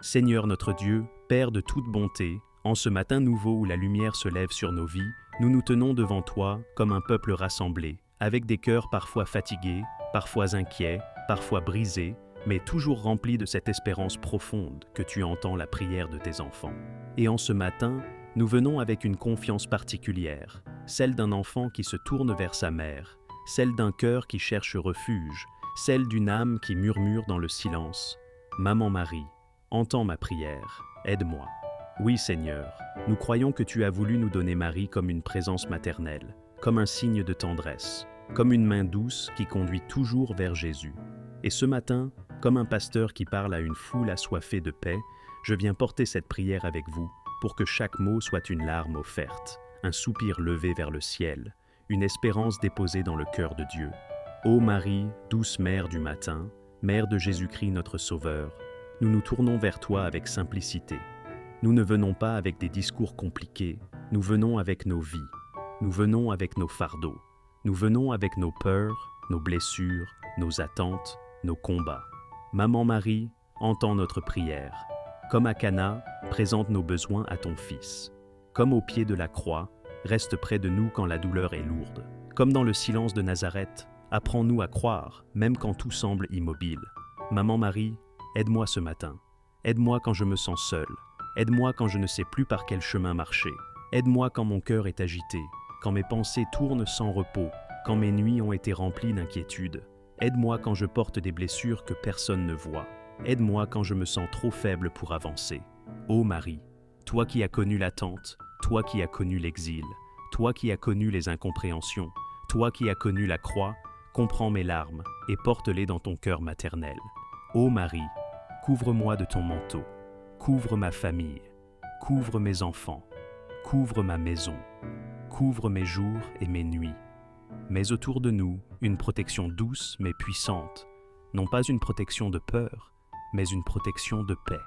Seigneur notre Dieu, Père de toute bonté, en ce matin nouveau où la lumière se lève sur nos vies, nous nous tenons devant toi comme un peuple rassemblé, avec des cœurs parfois fatigués, parfois inquiets, parfois brisés, mais toujours remplis de cette espérance profonde que tu entends la prière de tes enfants. Et en ce matin, nous venons avec une confiance particulière, celle d'un enfant qui se tourne vers sa mère, celle d'un cœur qui cherche refuge, celle d'une âme qui murmure dans le silence. Maman Marie, entends ma prière, aide-moi. Oui Seigneur, nous croyons que tu as voulu nous donner Marie comme une présence maternelle, comme un signe de tendresse, comme une main douce qui conduit toujours vers Jésus. Et ce matin, comme un pasteur qui parle à une foule assoiffée de paix, je viens porter cette prière avec vous pour que chaque mot soit une larme offerte, un soupir levé vers le ciel, une espérance déposée dans le cœur de Dieu. Ô Marie, douce mère du matin, mère de Jésus-Christ notre Sauveur, nous nous tournons vers toi avec simplicité. Nous ne venons pas avec des discours compliqués, nous venons avec nos vies, nous venons avec nos fardeaux, nous venons avec nos peurs, nos blessures, nos attentes, nos combats. Maman Marie, entends notre prière. Comme à Cana, présente nos besoins à ton Fils. Comme au pied de la croix, reste près de nous quand la douleur est lourde. Comme dans le silence de Nazareth, apprends-nous à croire, même quand tout semble immobile. Maman Marie, aide-moi ce matin. Aide-moi quand je me sens seul. Aide-moi quand je ne sais plus par quel chemin marcher. Aide-moi quand mon cœur est agité, quand mes pensées tournent sans repos, quand mes nuits ont été remplies d'inquiétude. Aide-moi quand je porte des blessures que personne ne voit. Aide-moi quand je me sens trop faible pour avancer. Ô Marie, toi qui as connu l'attente, toi qui as connu l'exil, toi qui as connu les incompréhensions, toi qui as connu la croix, comprends mes larmes et porte-les dans ton cœur maternel. Ô Marie, couvre-moi de ton manteau, couvre ma famille, couvre mes enfants, couvre ma maison, couvre mes jours et mes nuits. Mets autour de nous une protection douce mais puissante, non pas une protection de peur, mais une protection de paix.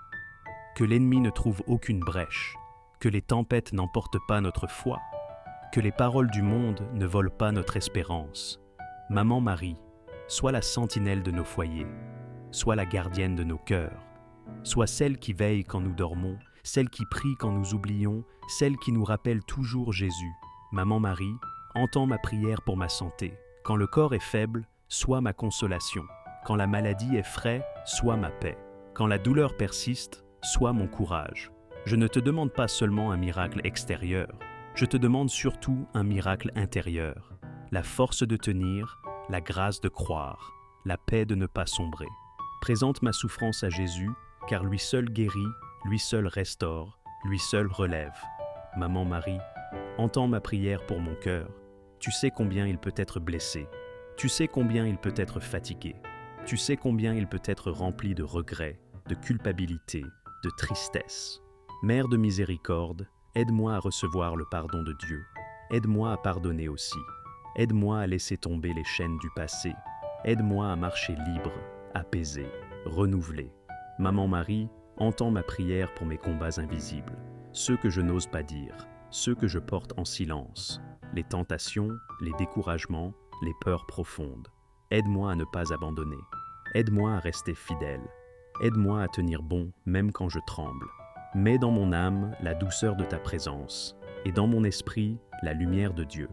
Que l'ennemi ne trouve aucune brèche, que les tempêtes n'emportent pas notre foi, que les paroles du monde ne volent pas notre espérance. Maman Marie, sois la sentinelle de nos foyers, sois la gardienne de nos cœurs, sois celle qui veille quand nous dormons, celle qui prie quand nous oublions, celle qui nous rappelle toujours Jésus. Maman Marie, entends ma prière pour ma santé. Quand le corps est faible, sois ma consolation. Quand la maladie est frais, sois ma paix. Quand la douleur persiste, sois mon courage. Je ne te demande pas seulement un miracle extérieur, je te demande surtout un miracle intérieur. La force de tenir, la grâce de croire, la paix de ne pas sombrer. Présente ma souffrance à Jésus, car lui seul guérit, lui seul restaure, lui seul relève. Maman Marie, entends ma prière pour mon cœur. Tu sais combien il peut être blessé. Tu sais combien il peut être fatigué. Tu sais combien il peut être rempli de regrets, de culpabilité, de tristesse. Mère de miséricorde, aide-moi à recevoir le pardon de Dieu. Aide-moi à pardonner aussi. Aide-moi à laisser tomber les chaînes du passé. Aide-moi à marcher libre, apaisé, renouvelé. Maman Marie, entends ma prière pour mes combats invisibles, ceux que je n'ose pas dire, ceux que je porte en silence, les tentations, les découragements, les peurs profondes. Aide-moi à ne pas abandonner. Aide-moi à rester fidèle. Aide-moi à tenir bon même quand je tremble. Mets dans mon âme la douceur de ta présence et dans mon esprit la lumière de Dieu.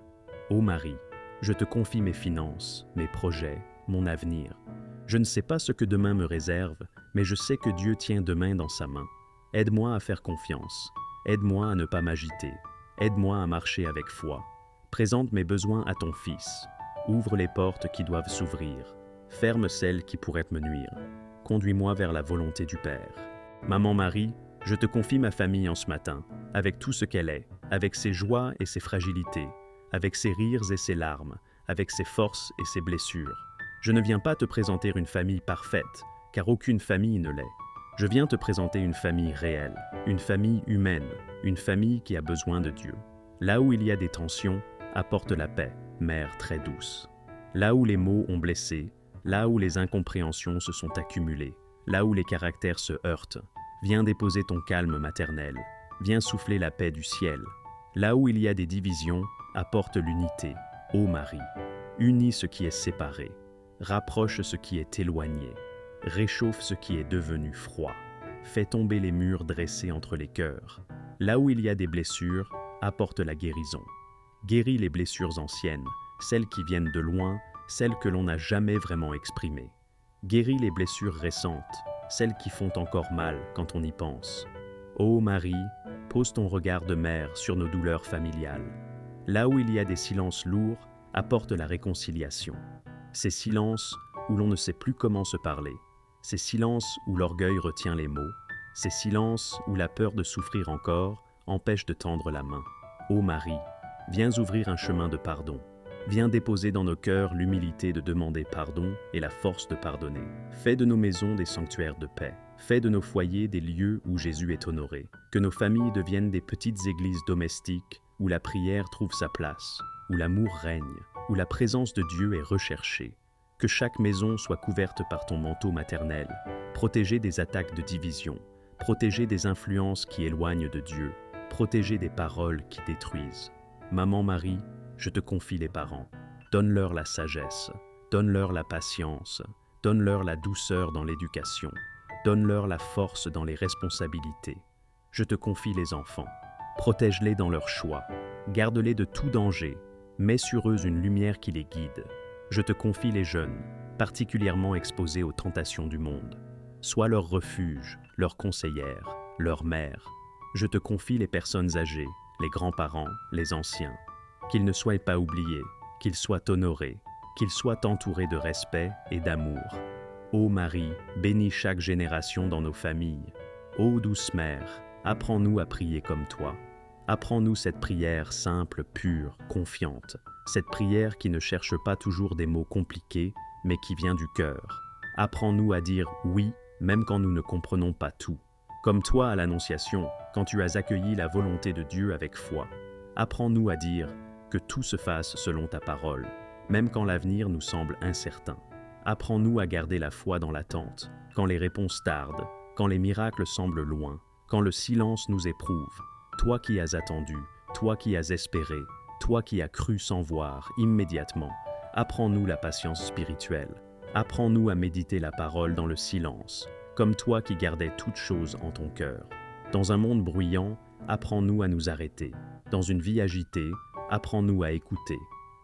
Ô Marie, je te confie mes finances, mes projets, mon avenir. Je ne sais pas ce que demain me réserve, mais je sais que Dieu tient demain dans sa main. Aide-moi à faire confiance. Aide-moi à ne pas m'agiter. Aide-moi à marcher avec foi. Présente mes besoins à ton Fils. Ouvre les portes qui doivent s'ouvrir. Ferme celles qui pourraient me nuire. Conduis-moi vers la volonté du Père. Maman Marie, je te confie ma famille en ce matin, avec tout ce qu'elle est, avec ses joies et ses fragilités, avec ses rires et ses larmes, avec ses forces et ses blessures. Je ne viens pas te présenter une famille parfaite, car aucune famille ne l'est. Je viens te présenter une famille réelle, une famille humaine, une famille qui a besoin de Dieu. Là où il y a des tensions, apporte la paix, mère très douce. Là où les mots ont blessé, là où les incompréhensions se sont accumulées, là où les caractères se heurtent, viens déposer ton calme maternel, viens souffler la paix du ciel. Là où il y a des divisions, apporte l'unité, ô Marie. Unis ce qui est séparé, rapproche ce qui est éloigné, réchauffe ce qui est devenu froid. fais tomber les murs dressés entre les cœurs. Là où il y a des blessures, apporte la guérison. Guéris les blessures anciennes, celles qui viennent de loin, celles que l'on n'a jamais vraiment exprimées. Guéris les blessures récentes, celles qui font encore mal quand on y pense. Ô Marie, pose ton regard de mère sur nos douleurs familiales. Là où il y a des silences lourds, apporte la réconciliation. Ces silences où l'on ne sait plus comment se parler, ces silences où l'orgueil retient les mots, ces silences où la peur de souffrir encore empêche de tendre la main. Ô Marie, viens ouvrir un chemin de pardon. Viens déposer dans nos cœurs l'humilité de demander pardon et la force de pardonner. Fais de nos maisons des sanctuaires de paix. Fais de nos foyers des lieux où Jésus est honoré. Que nos familles deviennent des petites églises domestiques où la prière trouve sa place, où l'amour règne, où la présence de Dieu est recherchée. Que chaque maison soit couverte par ton manteau maternel, protégée des attaques de division, protégée des influences qui éloignent de Dieu, protégée des paroles qui détruisent. Maman Marie, je te confie les parents. Donne-leur la sagesse, donne-leur la patience, donne-leur la douceur dans l'éducation, donne-leur la force dans les responsabilités. Je te confie les enfants. Protège-les dans leurs choix, garde-les de tout danger, mets sur eux une lumière qui les guide. Je te confie les jeunes, particulièrement exposés aux tentations du monde. Sois leur refuge, leur conseillère, leur mère. Je te confie les personnes âgées, les grands-parents, les anciens. Qu'ils ne soient pas oubliés, qu'ils soient honorés, qu'ils soient entourés de respect et d'amour. Ô Marie, bénis chaque génération dans nos familles. Ô douce mère, apprends-nous à prier comme toi. Apprends-nous cette prière simple, pure, confiante. Cette prière qui ne cherche pas toujours des mots compliqués, mais qui vient du cœur. Apprends-nous à dire oui, même quand nous ne comprenons pas tout. Comme toi à l'Annonciation, quand tu as accueilli la volonté de Dieu avec foi. Apprends-nous à dire que tout se fasse selon ta parole, même quand l'avenir nous semble incertain. Apprends-nous à garder la foi dans l'attente, quand les réponses tardent, quand les miracles semblent loin, quand le silence nous éprouve. Toi qui as attendu, toi qui as espéré, toi qui as cru sans voir immédiatement, apprends-nous la patience spirituelle. Apprends-nous à méditer la parole dans le silence, comme toi qui gardais toutes choses en ton cœur. Dans un monde bruyant, apprends-nous à nous arrêter. Dans une vie agitée, apprends-nous à écouter.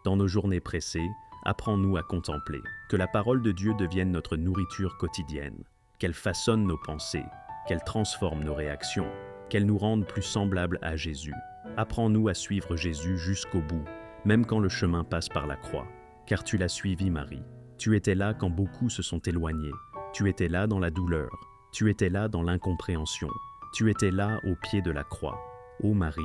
Dans nos journées pressées, apprends-nous à contempler. Que la parole de Dieu devienne notre nourriture quotidienne, qu'elle façonne nos pensées, qu'elle transforme nos réactions, qu'elle nous rende plus semblables à Jésus. Apprends-nous à suivre Jésus jusqu'au bout, même quand le chemin passe par la croix. Car tu l'as suivi, Marie. Tu étais là quand beaucoup se sont éloignés. Tu étais là dans la douleur. Tu étais là dans l'incompréhension. Tu étais là au pied de la croix. Ô Marie,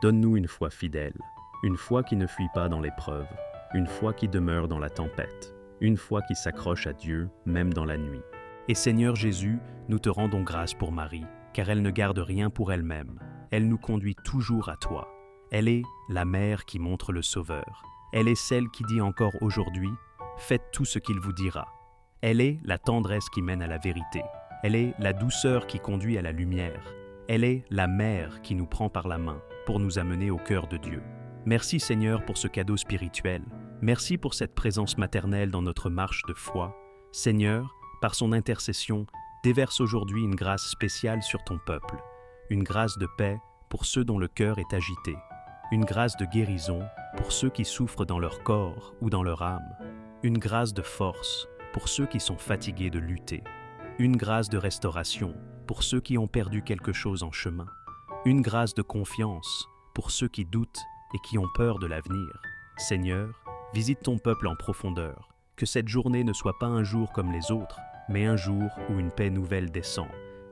donne-nous une foi fidèle, une foi qui ne fuit pas dans l'épreuve, une foi qui demeure dans la tempête, une foi qui s'accroche à Dieu même dans la nuit. Et Seigneur Jésus, nous te rendons grâce pour Marie, car elle ne garde rien pour elle-même. Elle nous conduit toujours à toi. Elle est la mère qui montre le Sauveur. Elle est celle qui dit encore aujourd'hui « Faites tout ce qu'il vous dira ». Elle est la tendresse qui mène à la vérité. Elle est la douceur qui conduit à la lumière. Elle est la mère qui nous prend par la main pour nous amener au cœur de Dieu. Merci Seigneur pour ce cadeau spirituel. Merci pour cette présence maternelle dans notre marche de foi. Seigneur, par son intercession, déverse aujourd'hui une grâce spéciale sur ton peuple. Une grâce de paix pour ceux dont le cœur est agité. Une grâce de guérison pour ceux qui souffrent dans leur corps ou dans leur âme. Une grâce de force pour ceux qui sont fatigués de lutter. Une grâce de restauration pour ceux qui ont perdu quelque chose en chemin. Une grâce de confiance pour ceux qui doutent et qui ont peur de l'avenir. Seigneur, visite ton peuple en profondeur. Que cette journée ne soit pas un jour comme les autres, mais un jour où une paix nouvelle descend.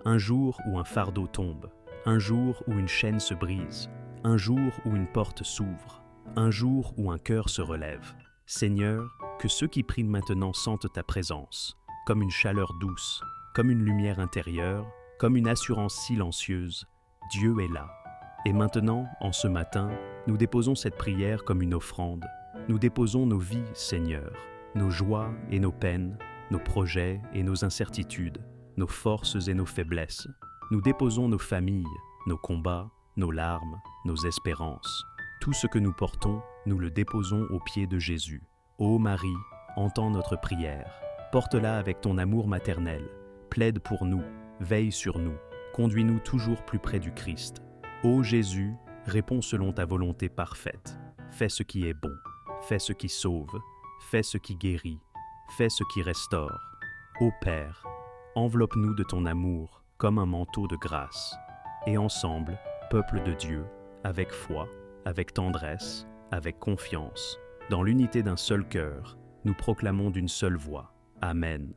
Un jour où un fardeau tombe. Un jour où une chaîne se brise. Un jour où une porte s'ouvre. Un jour où un cœur se relève. Seigneur, que ceux qui prient maintenant sentent ta présence, comme une chaleur douce, comme une lumière intérieure, comme une assurance silencieuse. Dieu est là. Et maintenant, en ce matin, nous déposons cette prière comme une offrande. Nous déposons nos vies, Seigneur, nos joies et nos peines, nos projets et nos incertitudes, nos forces et nos faiblesses. Nous déposons nos familles, nos combats, nos larmes, nos espérances. Tout ce que nous portons, nous le déposons aux pieds de Jésus. Ô Marie, entends notre prière. Porte-la avec ton amour maternel. Plaide pour nous. veille sur nous, conduis-nous toujours plus près du Christ. Ô Jésus, réponds selon ta volonté parfaite. Fais ce qui est bon, fais ce qui sauve, fais ce qui guérit, fais ce qui restaure. Ô Père, enveloppe-nous de ton amour comme un manteau de grâce. Et ensemble, peuple de Dieu, avec foi, avec tendresse, avec confiance, dans l'unité d'un seul cœur, nous proclamons d'une seule voix. Amen.